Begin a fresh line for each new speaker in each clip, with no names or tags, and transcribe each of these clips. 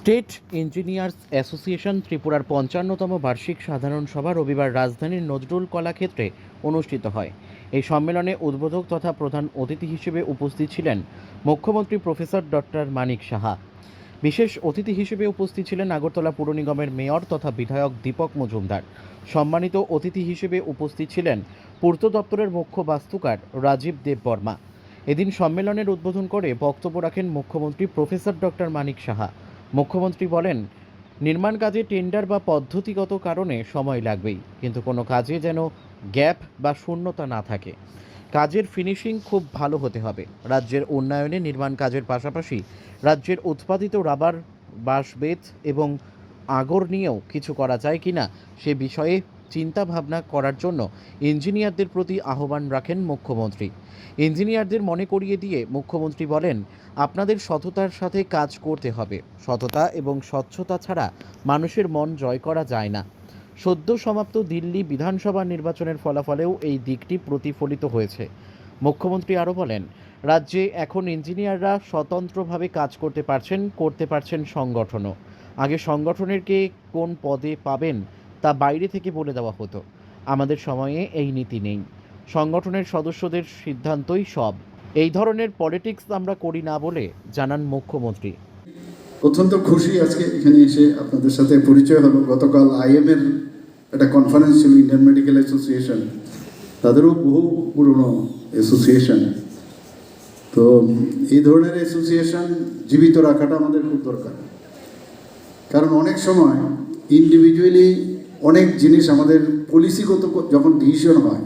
State engineers association ত্রিপুরার ৫৫তম বার্ষিক সাধারণ সভা রবিবার রাজধানীর নজরুল কলাক্ষেত্রে অনুষ্ঠিত হয়। এই সম্মেলনে উদ্বোধক তথা প্রধান অতিথি হিসেবে উপস্থিত ছিলেন মুখ্যমন্ত্রী প্রফেসর ডক্টর মানিক সাহা। বিশেষ অতিথি হিসেবে উপস্থিত ছিলেন আগরতলা পুর নিগমের মেয়র তথা বিধায়ক দীপক মজুমদার। সম্মানিত অতিথি হিসেবে উপস্থিত ছিলেন পূর্ত দপ্তরের মুখ্য বাস্তুকার রাজীব দেববর্মা। এদিন সম্মেলনের উদ্বোধন করে বক্তব্য রাখেন মুখ্যমন্ত্রী প্রফেসর ডক্টর মানিক সাহা। মুখ্যমন্ত্রী বলেন, নির্মাণ কাজে টেন্ডার বা পদ্ধতিগত কারণে সময় লাগবেই, কিন্তু কোনো কাজে যেন গ্যাপ বা শূন্যতা না থাকে। কাজের ফিনিশিং খুব ভালো হতে হবে। রাজ্যের উন্নয়নে নির্মাণ কাজের পাশাপাশি রাজ্যের উৎপাদিত রাবার, বাঁশবেত এবং আগর নিয়েও কিছু করা যায় কিনা সে বিষয়ে চিন্তা ভাবনা করার জন্য ইঞ্জিনিয়ারদের প্রতি আহ্বান রাখেন মুখ্যমন্ত্রী। ইঞ্জিনিয়ারদের মনে করিয়ে দিয়ে মুখ্যমন্ত্রী বলেন, আপনাদের সততার সাথে কাজ করতে হবে। সততা এবং স্বচ্ছতা ছাড়া মানুষের মন জয় করা যায় না। সদ্য সমাপ্ত দিল্লি বিধানসভা নির্বাচনের ফলাফলেও এই দিকটি প্রতিফলিত হয়েছে। মুখ্যমন্ত্রী আরও বলেন, রাজ্যে এখন ইঞ্জিনিয়াররা স্বতন্ত্রভাবে কাজ করতে পারছেন সংগঠনও। আগে সংগঠনের কে কোন পদে পাবেন তা বাইরে থেকে বলে দেওয়া হতো। আমাদের সময়ে এই নীতি নেই। সংগঠনের সদস্যদের সিদ্ধান্তই সব। এই ধরনের পলিটিক্স আমরা করি না বলে জানান মুখ্যমন্ত্রী।
অত্যন্ত খুশি আজকে এখানে এসে আপনাদের সাথে পরিচয় হলো। গতকাল আইএমের একটা কনফারেন্স ছিল, ইন্ডিয়ান মেডিকেল অ্যাসোসিয়েশন, তাদেরও বহু পুরনো অ্যাসোসিয়েশন। তো এই ধরনের অ্যাসোসিয়েশন জীবিত রাখাটা আমাদের খুব দরকার, কারণ অনেক সময় ইন্ডিভিজুয়ালি অনেক জিনিস আমাদের পলিসিগত যখন ডিসিশন হয়,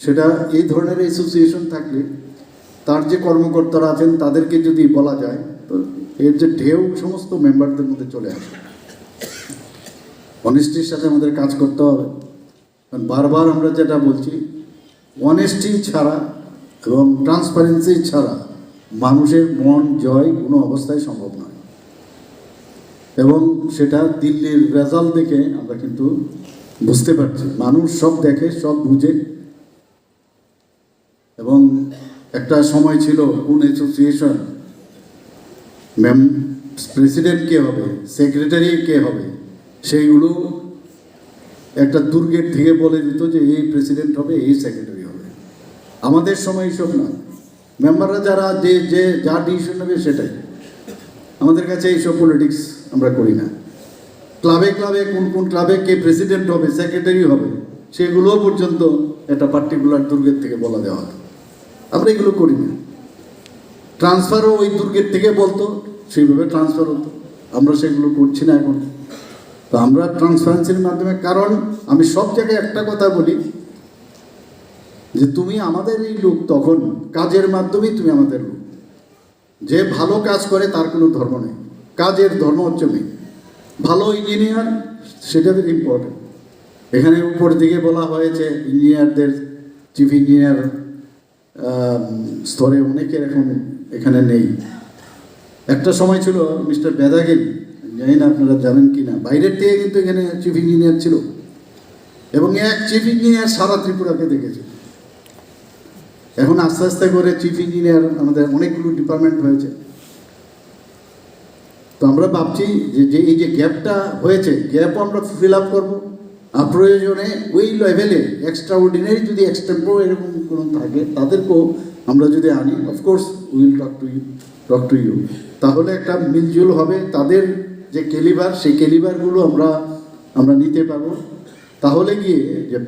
সেটা এই ধরনের অ্যাসোসিয়েশন থাকলে তার যে কর্মকর্তারা আছেন তাদেরকে যদি বলা যায়, তো এর যে ঢেউ সমস্ত মেম্বারদের মধ্যে চলে আসে। অনেস্টির সাথে আমাদের কাজ করতে হবে, কারণ বারবার আমরা যেটা বলছি, অনেস্টি ছাড়া এবং ট্রান্সপারেন্সি ছাড়া মানুষের মন জয় কোনো অবস্থায় সম্ভব নয়। এবং সেটা দিল্লির রেজাল্ট দেখে আমরা কিন্তু বুঝতে পারছি, মানুষ সব দেখে, সব বুঝে। এবং একটা সময় ছিল কোন অ্যাসোসিয়েশন প্রেসিডেন্ট কে হবে, সেক্রেটারি কে হবে, সেইগুলো একটা দুর্গের থেকে বলে দিত যে এই প্রেসিডেন্ট হবে, এই সেক্রেটারি হবে। আমাদের সময় এইসব না, মেম্বাররা যারা যে যা ডিসিশন নেবে সেটাই। আমাদের কাছে এইসব পলিটিক্স আমরা করি না। ক্লাবে ক্লাবে কোন ক্লাবে কে প্রেসিডেন্ট হবে, সেক্রেটারি হবে, সেগুলোও পর্যন্ত একটা পার্টিকুলার দুর্গের থেকে বলা দেওয়া হয়। আমরা এগুলো করি না। ট্রান্সফারও ওই দুর্গের থেকে বলতো, সেইভাবে ট্রান্সফার হতো। আমরা সেগুলো করছি না এখন। তো আমরা ট্রান্সপারেন্সির মাধ্যমে, কারণ আমি সব জায়গায় একটা কথা বলি যে তুমি আমাদের এই লোক, তখন কাজের মাধ্যমেই তুমি আমাদের লোক। যে ভালো কাজ করে তার কোনো ধর্ম নেই, কাজের ধর্ম হচ্ছে মেয়ে। ভালো ইঞ্জিনিয়ার, সেটা ভেরি ইম্পর্টেন্ট। এখানে উপর দিকে বলা হয়েছে ইঞ্জিনিয়ারদের, চিফ ইঞ্জিনিয়ার স্তরে অনেকের এখন এখানে নেই। একটা সময় ছিল মিস্টার বেদাগিরি, জানি না আপনারা জানেন কি না, বাইরের থেকে কিন্তু এখানে চিফ ইঞ্জিনিয়ার ছিল, এবং এক চিফ ইঞ্জিনিয়ার সারা ত্রিপুরাকে দেখেছে। এখন আস্তে আস্তে করে চিফ ইঞ্জিনিয়ার আমাদের অনেকগুলো ডিপার্টমেন্ট হয়েছে। তো আমরা ভাবছি যে এই যে গ্যাপটা হয়েছে, গ্যাপও আমরা ফিল আপ করবো। আর প্রয়োজনে ওই লেভেলে এক্সট্রা অর্ডিনারি যদি এক্সটেম্পো এরকম কোনো থাকে, তাদেরকেও আমরা যদি আনি, of course will talk to you, তাহলে একটা মিলজুল হবে। তাদের যে ক্যালিবার, সেই ক্যালিবারগুলো আমরা নিতে পারবো। তাহলে গিয়ে যে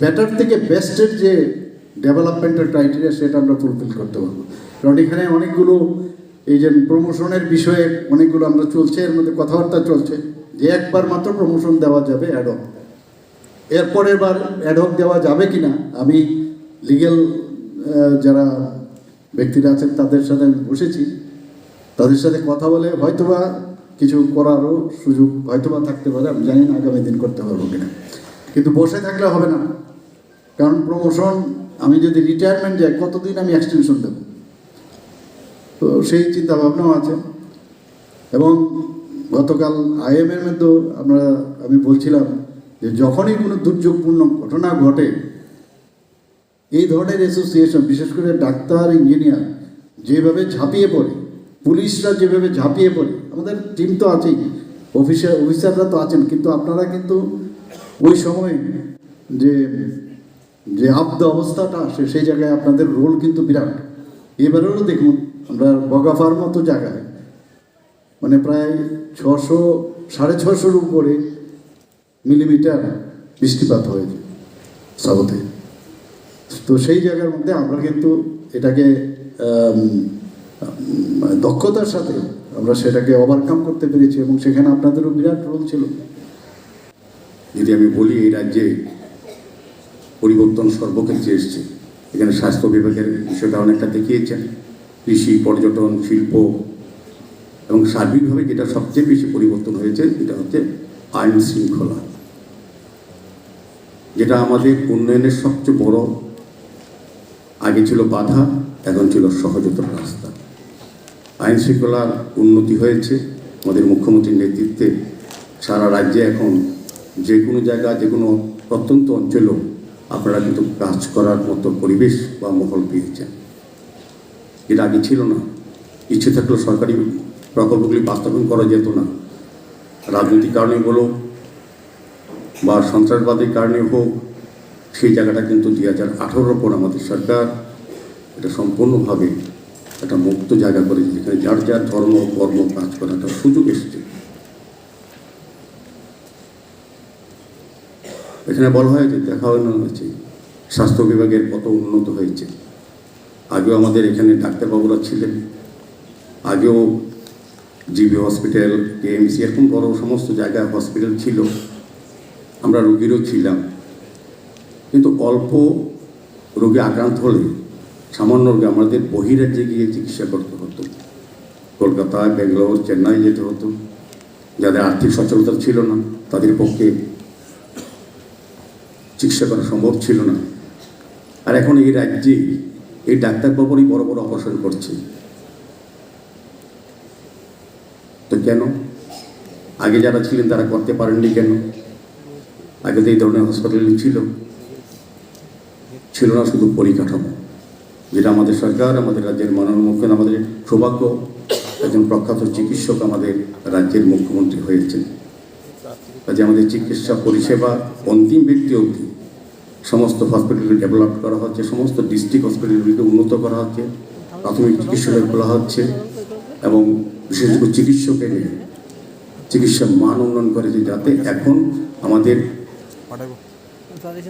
বেটার থেকে বেস্টের যে ডেভেলপমেন্টের ক্রাইটেরিয়া, সেটা আমরা ফুলফিল করতে পারবো। কারণ এখানে অনেকগুলো এই যে প্রমোশনের বিষয়ে অনেকগুলো আমরা চলছে, এর মধ্যে কথাবার্তা চলছে যে একবার মাত্র প্রমোশন দেওয়া যাবে অ্যাডহক, এরপরের বার অ্যাডহক দেওয়া যাবে কি না। আমি লিগ্যাল যারা ব্যক্তিরা আছেন তাদের সাথে আমি বসেছি, তাদের সাথে কথা বলে হয়তোবা কিছু করারও সুযোগ হয়তোবা থাকতে পারে। আমি জানি না আগামী দিন করতে পারবো কিনা, কিন্তু বসে থাকলে হবে না। কারণ প্রমোশন, আমি যদি রিটায়ারমেন্ট যাই, কতদিন আমি এক্সটেনশন দেবো? তো সেই চিন্তা ভাবনাও আছে। এবং গতকাল আইএমের মধ্যেও আমি বলছিলাম যে যখনই কোনো দুর্যোগপূর্ণ ঘটনা ঘটে, এই ধরনের অ্যাসোসিয়েশন, বিশেষ করে ডাক্তার, ইঞ্জিনিয়ার যেভাবে ঝাঁপিয়ে পড়ে, পুলিশরা যেভাবে ঝাঁপিয়ে পড়ে, আমাদের টিম তো আছেই, অফিসাররা তো আছেন, কিন্তু আপনারা কিন্তু ওই সময় যে যে আবদ্ধ অবস্থাটা আসে সেই জায়গায় আপনাদের রোল কিন্তু বিরাট। এবারেও দেখুন আমরা বগাফার মতো জায়গায় মানে প্রায় 600-650 উপরে মিলিমিটার বৃষ্টিপাত হয়েছে সাউথে। তো সেই জায়গার মধ্যে আমরা কিন্তু এটাকে দক্ষতার সাথে আমরা সেটাকে ওভারকাম করতে পেরেছি এবং সেখানে আপনাদেরও বিরাট রোল ছিল।
যদি আমি বলি এই রাজ্যে পরিবর্তন সর্বক্ষেত্রে এসছে, এখানে স্বাস্থ্য বিভাগের বিষয়টা অনেকটা দেখিয়েছেন, কৃষি, পর্যটন, শিল্প এবং সার্বিকভাবে যেটা সবচেয়ে বেশি পরিবর্তন হয়েছে এটা হচ্ছে আইন শৃঙ্খলা, যেটা আমাদের উন্নয়নের সবচেয়ে বড়। আগে ছিল বাধা, এখন ছিল সহজতর রাস্তা। আইন শৃঙ্খলার উন্নতি হয়েছে আমাদের মুখ্যমন্ত্রীর নেতৃত্বে। সারা রাজ্যে এখন যে কোনো জায়গা, যে কোনো প্রত্যন্ত অঞ্চলেও আপনারা কিন্তু কাজ করার মতো পরিবেশ বা মহল পেয়েছেন, এটা আগে ছিল না। ইচ্ছে থাকলেও সরকারি প্রকল্পগুলি বাস্তবায়ন করা যেত না, রাজনৈতিক কারণে বলো বা সন্ত্রাসবাদের কারণে হোক। সেই জায়গাটা কিন্তু 2018 পর আমাদের সরকার এটা সম্পূর্ণভাবে একটা মুক্ত জায়গা করেছে, যেখানে যার যার ধর্ম কর্ম কাজ করার একটা সুযোগ এসছে। এখানে বলা হয় যে দেখানো হয়েছে স্বাস্থ্য বিভাগের কত উন্নত হয়েছে। আগেও আমাদের এখানে ডাক্তারবাবুরা ছিলেন, আগেও জিবি হসপিটাল, কেএমসি এরকম বড় সমস্ত জায়গায় হসপিটাল ছিল, আমরা রোগীরও ছিলাম। কিন্তু অল্প রোগে আক্রান্ত হলে সামান্য রোগে আমাদের বহিরাজ্যে গিয়ে চিকিৎসা করতে হতো, কলকাতা, ব্যাঙ্গালোর, চেন্নাই যেতে হতো। যাদের আর্থিক সচ্ছলতা ছিল না তাদের পক্ষে চিকিৎসা করা সম্ভব ছিল না। আর এখন এই রাজ্যে এই ডাক্তারবাবুরই বড় বড় অপারেশন করছে। তো কেন? আগে যারা ছিলেন তারা করতে পারেননি কেন? আগে তো এই ধরনের হসপিটাল ছিল না, শুধু পরিকাঠামো, যেটা আমাদের সরকার, আমাদের রাজ্যের মাননীয় মুখ্যমন্ত্রী, আমাদের সৌভাগ্য একজন প্রখ্যাত চিকিৎসক আমাদের রাজ্যের মুখ্যমন্ত্রী হয়েছেন। কাজে আমাদের চিকিৎসা পরিষেবা অন্তিম ব্যক্তি অবধি সমস্ত হসপিটালকে ডেভেলপ করা হচ্ছে, সমস্ত ডিস্ট্রিক্ট হসপিটালগুলিকে উন্নত করা হচ্ছে, প্রাথমিক চিকিৎসালয় খোলা হচ্ছে এবং বিশেষ করে চিকিৎসকের চিকিৎসার মান উন্নয়ন করেছে, যাতে এখন আমাদের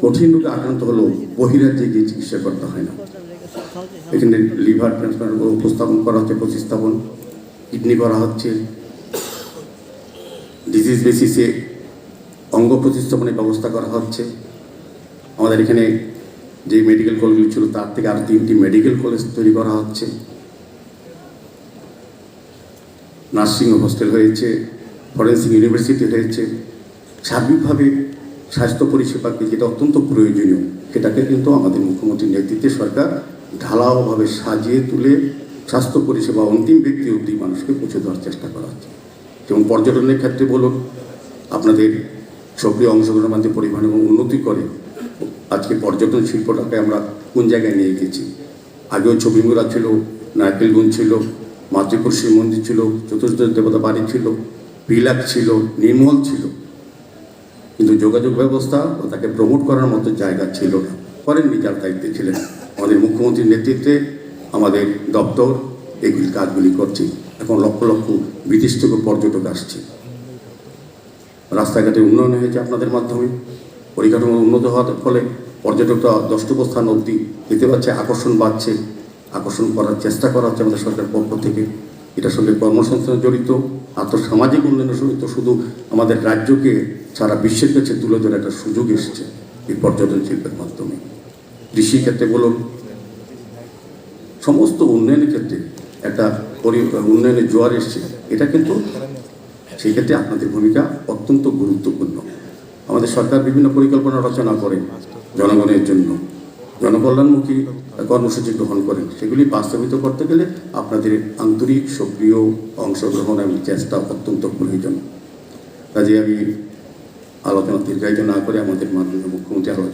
কঠিন রোগে আক্রান্ত হলেও বহিরাজ্যে গিয়ে চিকিৎসা করতে হয় না। এখানে লিভার ট্রান্সপ্লান্ট উপস্থাপন করা হচ্ছে, প্রতিস্থাপন, কিডনি করা হচ্ছে, ডিজিজ বেসিসে অঙ্গ প্রতিস্থাপনের ব্যবস্থা করা হচ্ছে। আমাদের এখানে যে মেডিকেল কলেজগুলি ছিল তার থেকে আরও 3টি মেডিকেল কলেজ তৈরি করা হচ্ছে, নার্সিং হোস্টেল হয়েছে, ফরেন্সিক ইউনিভার্সিটি হয়েছে। সার্বিকভাবে স্বাস্থ্য পরিষেবাকে যেটা অত্যন্ত প্রয়োজনীয় সেটাকে কিন্তু আমাদের মুখ্যমন্ত্রীর নেতৃত্বে সরকার ঢালাওভাবে সাজিয়ে তুলে স্বাস্থ্য পরিষেবা অন্তিম ব্যক্তি অবধি মানুষকে পৌঁছে দেওয়ার চেষ্টা করা হচ্ছে। যেমন পর্যটনের ক্ষেত্রে বলুন, আপনাদের সক্রিয় অংশগ্রহণের মাধ্যমে পরিবহন এবং উন্নতি করে আজকে পর্যটন শিল্পটাকে আমরা কোন জায়গায় নিয়ে গেছি। আগেও ছবিমুড়া ছিল, নারকেলগুঞ্জ ছিল, মাতৃপুর শিব মন্দির ছিল, চতুর্থ দেবতা বাড়ি ছিল, বিলাক ছিল, নির্মল ছিল, কিন্তু যোগাযোগ ব্যবস্থা ও তাকে প্রমোট করার মতো জায়গা ছিল না। করেননি যার দায়িত্বে ছিলেন। আমাদের মুখ্যমন্ত্রীর নেতৃত্বে আমাদের দপ্তর এগুলি কাজগুলি করছে। এখন লক্ষ লক্ষ বিদেশ থেকে পর্যটক আসছে, রাস্তাঘাটে উন্নয়ন হয়েছে আপনাদের মাধ্যমে, পরিকাঠামো উন্নত হওয়ার ফলে পর্যটকরা দর্শকস্থান অবধি যেতে পারছে, আকর্ষণ বাড়ছে, আকর্ষণ করার চেষ্টা করা হচ্ছে আমাদের সরকারের পক্ষ থেকে। এটার সঙ্গে কর্মসংস্থান জড়িত, আর্থসামাজিক উন্নয়নের জড়িত। শুধু আমাদের রাজ্যকে সারা বিশ্বের কাছে তুলে ধরে একটা সুযোগ এসছে এই পর্যটন শিল্পের মাধ্যমে। কৃষিক্ষেত্রে বলুন, সমস্ত উন্নয়নের ক্ষেত্রে একটা উন্নয়নের জোয়ার এসছে। এটা কিন্তু সেই ক্ষেত্রে আপনাদের ভূমিকা অত্যন্ত গুরুত্বপূর্ণ। আমাদের সরকার বিভিন্ন পরিকল্পনা রচনা করে জনগণের জন্য, জনকল্যাণমুখী কর্মসূচি গ্রহণ করেন। সেগুলি বাস্তবায়িত করতে গেলে আপনাদের আন্তরিক সক্রিয় অংশগ্রহণ এবং চেষ্টা অত্যন্ত প্রয়োজন। কাজে আমি আলোচনা দীর্ঘায়িত না করে আমাদের মাননীয় মুখ্যমন্ত্রী আলোচনা